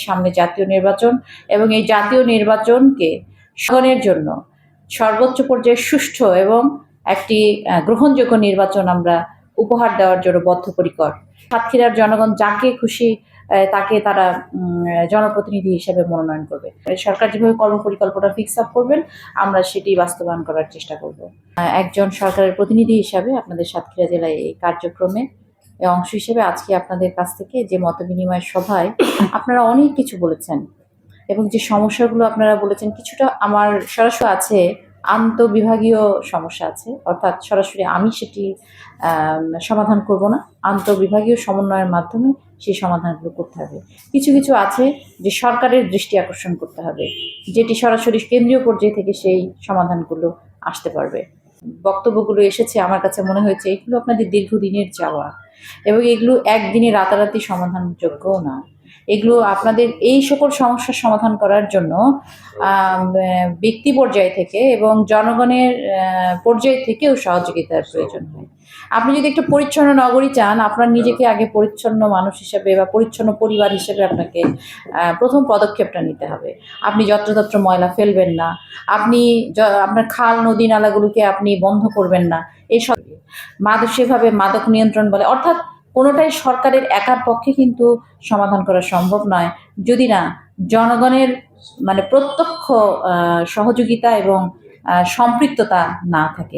সামনে জাতীয় নির্বাচন এবং এই জাতীয় নির্বাচনকে জনগণের জন্য সর্বোচ্চ পর্যায়ে সুষ্ঠু এবং একটি গ্রহণযোগ্য নির্বাচন আমরা উপহার দেওয়ার জন্য বদ্ধপরিকর। সাতক্ষীরার জনগণ যাকে খুশি তাকে তারা জনপ্রতিনিধি হিসেবে মনোনয়ন করবে। সরকার যেভাবে কর্মপরিকল্পনা ফিক্স আপ করবেন আমরা সেটি বাস্তবায়ন করার চেষ্টা করব। একজন সরকারের প্রতিনিধি হিসাবে আপনাদের সাতক্ষীরা জেলায় এই কার্যক্রমে অংশ হিসেবে আজকে আপনাদের কাছ থেকে যে মতবিনিময় সভায় আপনারা অনেক কিছু বলেছেন এবং যে সমস্যাগুলো আপনারা বলেছেন কিছুটা আমার সরাসরি আছে, আন্তঃবিভাগীয় সমস্যা আছে, অর্থাৎ সরাসরি আমি সেটি সমাধান করব না, আন্তঃবিভাগীয় সমন্বয়ের মাধ্যমে সেই সমাধানগুলো করতে হবে। কিছু কিছু আছে যে সরকারের দৃষ্টি আকর্ষণ করতে হবে, যেটি সরাসরি কেন্দ্রীয় পর্যায় থেকে সেই সমাধানগুলো আসতে পারবে। বক্তব্যগুলো এসেছে আমার কাছে মনে হয়েছে এগুলো আপনাদের দীর্ঘদিনের চাওয়া এবং এগুলো একদিনে রাতারাতি সমাধানযোগ্যও না। এগুলো আপনাদের এই সকল সমস্যার সমাধান করার জন্য ব্যক্তি পর্যায় থেকে এবং জনগণের পর্যায় থেকেও সহযোগিতার প্রয়োজন হয়। আপনি যদি একটা পরিচ্ছন্ন নগরী চান, আপনার নিজেকে আগে পরিচ্ছন্ন মানুষ হিসেবে বা পরিচ্ছন্ন পরিবার হিসেবে আপনাকে প্রথম পদক্ষেপটা নিতে হবে। আপনি যত্রতত্র ময়লা ফেলবেন না, আপনি আপনার খাল নদী নালাগুলোকে আপনি বন্ধ করবেন না, এইসব সেভাবে মাদক নিয়ন্ত্রণ বলে, অর্থাৎ কোনোটাই সরকারের একার পক্ষে কিন্তু সমাধান করা সম্ভব নয় যদি না জনগণের প্রত্যক্ষ সহযোগিতা এবং সম্পৃক্ততা না থাকে।